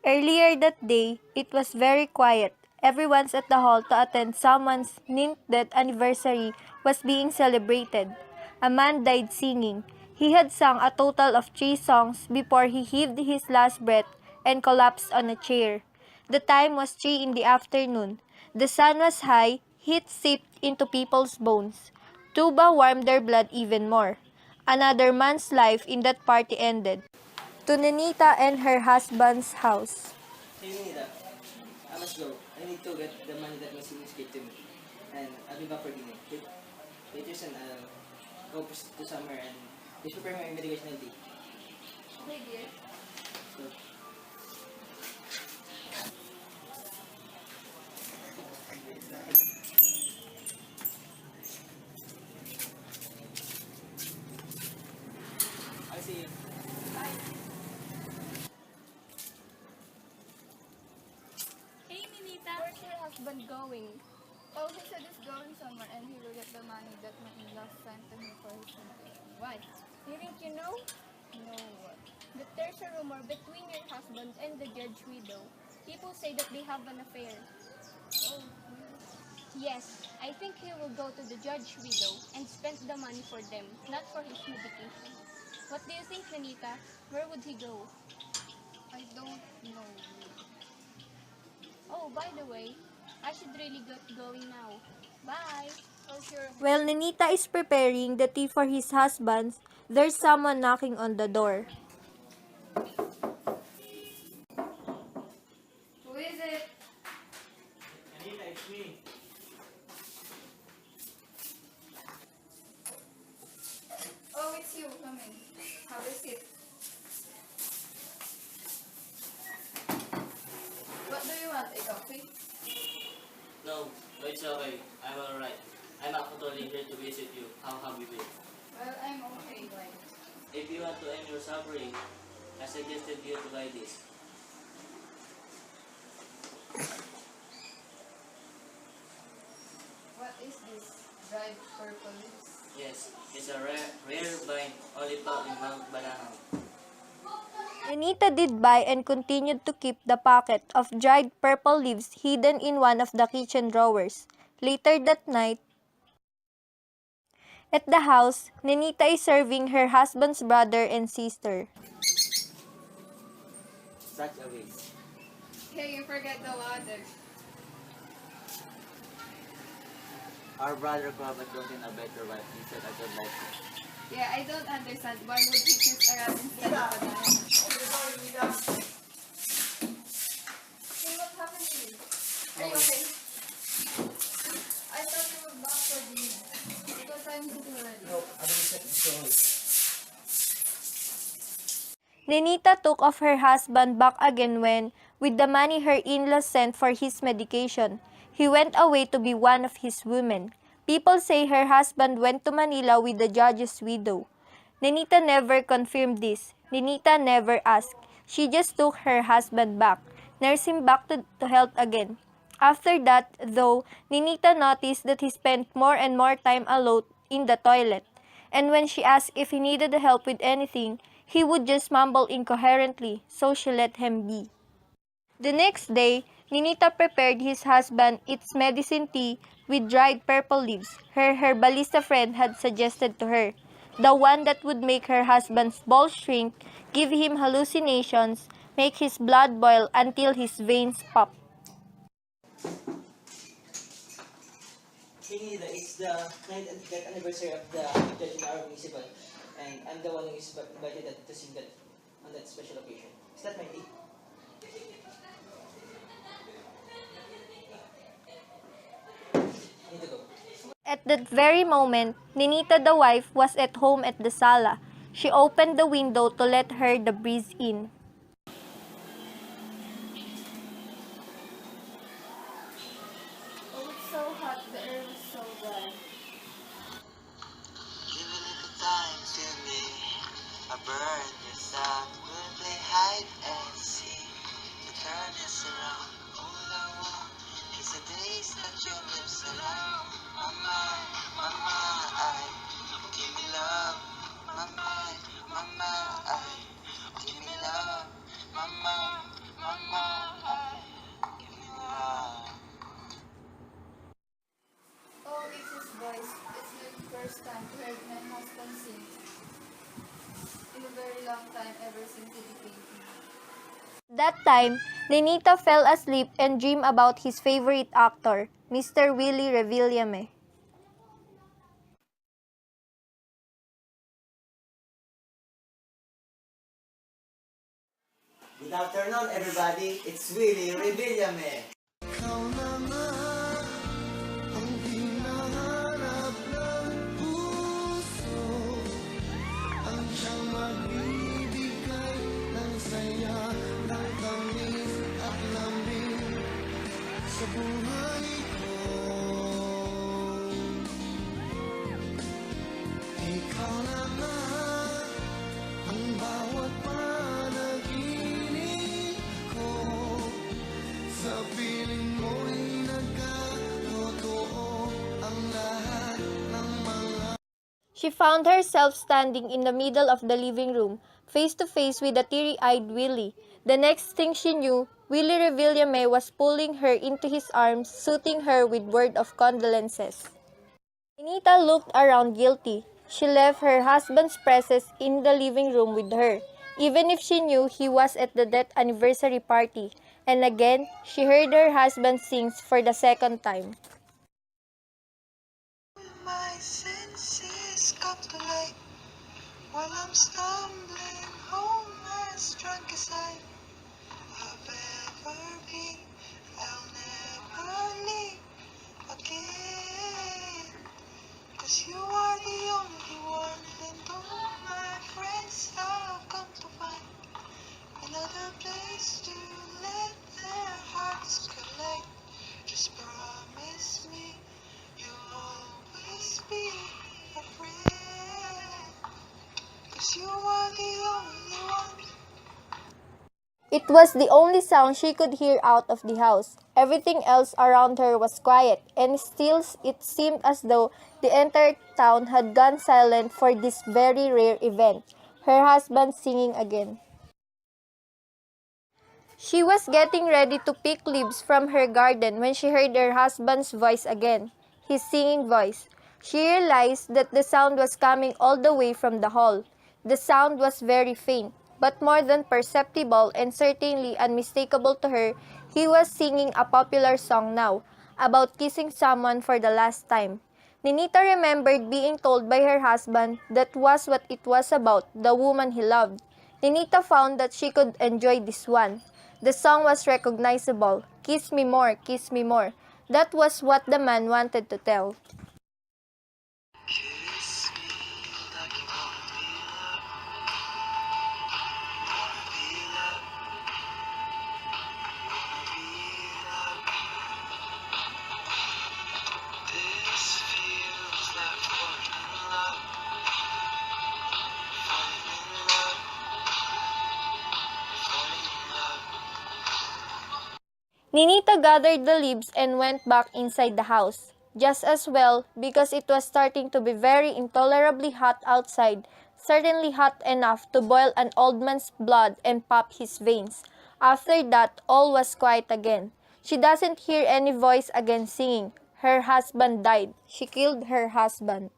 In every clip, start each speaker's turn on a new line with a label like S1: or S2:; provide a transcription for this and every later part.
S1: Earlier that day, it was very quiet. Everyone's at the hall to attend someone's ninth death anniversary was being celebrated. A man died singing. He had sung a total of 3 songs before he heaved his last breath and collapsed on a chair. The time was 3 in the afternoon. The sun was high, heat seeped into people's bones. Tuba warmed their blood even more. Another man's life in that party ended. To Nenita and her husband's house.
S2: Hey Nita, I must go. I need to get the money that my seniors gave to me. And I'll be back for dinner. Later son, I'll go to somewhere and just prepare my medication and tea.
S3: Okay, dear.
S2: So, I'll see you.
S3: Hey, Ninita. Where's your husband going? Oh, he said he's going somewhere and he will get the money that my in-laws sent to him for his vacation. What? Didn't you know? No. But there's a rumor between your husband and the judge widow. People say that they have an affair. Oh. Yes, I think he will go to the judge widow and spend the money for them, not for his medication. What do you think, Nanita? Where would he go? I don't know. Oh, by the way, I should really get going now. Bye. Oh, sure.
S1: While Nenita is preparing the tea for his husband, there's someone knocking on the door.
S3: Who is it?
S2: Anita, it's me.
S3: Oh, it's you. Come in. Have a seat. What do you want? A coffee?
S2: No, it's okay. I'm alright. I'm actually here to visit you. How have you been?
S3: Well, I'm okay. Why?
S2: If you want to end your suffering, I suggested you to buy this.
S3: What is this? Dried purple leaves?
S2: Yes, it's a rare vine only found in Mount Banahang.
S1: Nenita did buy and continued to keep the packet of dried purple leaves hidden in one of the kitchen drawers. Later that night, at the house, Nenita is serving her husband's brother and sister.
S2: Such a waste.
S3: Hey, you forget the water.
S2: Our brother could have chosen a better wife instead I don't like it.
S3: Yeah, I don't understand. Why would he choose a rat instead of a man? Hey, what happened to you? Are you okay? I thought you were back for dinner. Because I'm eating already.
S2: No, I don't set the story.
S1: Nenita took off her husband back again when, with the money her in-laws sent for his medication, he went away to be one of his women. People say her husband went to Manila with the judge's widow. Nenita never confirmed this. Nenita never asked. She just took her husband back, nursed him back to health again. After that, though, Nenita noticed that he spent more and more time alone in the toilet. And when she asked if he needed help with anything, he would just mumble incoherently, so she let him be. The next day, Nenita prepared his husband its medicine tea with dried purple leaves her herbalista friend had suggested to her, the one that would make her husband's balls shrink, give him hallucinations, make his blood boil until his veins pop.
S2: Hey Nita, it's the 9th death anniversary of the judge in our municipal. And I'm the one who is invited to sing that on that special occasion. Is that my tea? I need to go.
S1: At that very moment, Nenita the wife was at home at the sala. She opened the window to let her the breeze in.
S3: Oh, it's so hot. The air is so dry.
S4: Give a little time to me. I burn yourself. We'll play hide and seek. To turn us around. All I want is a taste of your lips around. Mama, mama, give me love. Mama, mama, give me love. Mama, Mama, give me love.
S3: Oh, it's his voice. It's the first time I heard my husband sing in a very long time ever since he became me.
S1: That time, Nenita fell asleep and dreamed about his favorite actor, Mr. Willie Revillame.
S2: Good afternoon, everybody. It's Willie Revillame.
S4: Ikaw na nga ang hinahanap ng puso, ang siyang magbibigay ng saya, ng tamis at lambing sa buhay ko. Ikaw na nga ang bawat panaginip ko, sa piling mo'y nagkatotoo ang lahat ng mga
S1: She found herself standing in the middle of the living room, face to face with the teary-eyed Willie. The next thing she knew, Willie Revillame was pulling her into his arms, soothing her with words of condolences. Anita looked around guilty. She left her husband's presence in the living room with her, even if she knew he was at the death anniversary party. And again, she heard her husband sing for the second time.
S4: my senses come to light while I'm stumbling home as drunk as I've ever been. I'll never leave again, 'cause you are the only one, and all my friends have come to find another place to let their hearts collide. Just promise me you'll always be a friend, 'cause you are the only one.
S1: It was the only sound she could hear out of the house. Everything else around her was quiet, and still it seemed as though the entire town had gone silent for this very rare event, her husband singing again. She was getting ready to pick leaves from her garden when she heard her husband's voice again, his singing voice. She realized that the sound was coming all the way from the hall. The sound was very faint, but more than perceptible and certainly unmistakable to her. He was singing a popular song now, about kissing someone for the last time. Nenita remembered being told by her husband that was what it was about, the woman he loved. Nenita found that she could enjoy this one. The song was recognizable. Kiss me more, kiss me more. That was what the man wanted to tell.
S4: Kiss me like you wanna be loved, wanna be loved, wanna be loved. This feels like falling in love, falling in love, falling in love.
S1: Ninita gathered the leaves and went back inside the house. Just as well, because it was starting to be very intolerably hot outside, certainly hot enough to boil an old man's blood and pop his veins. After that, all was quiet again. She doesn't hear any voice again singing. Her husband died. She killed her husband.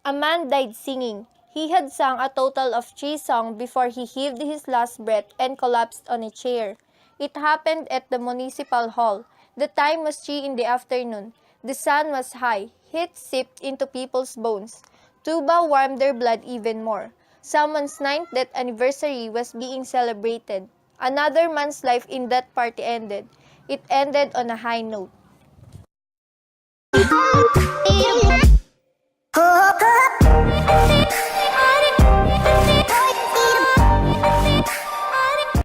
S1: A man died singing. He had sung a total of 3 songs before he heaved his last breath and collapsed on a chair. It happened at the municipal hall. The time was 3 in the afternoon. The sun was high. Heat seeped into people's bones. Tuba warmed their blood even more. Someone's 9th death anniversary was being celebrated. Another man's life in that party ended. It ended on a high note.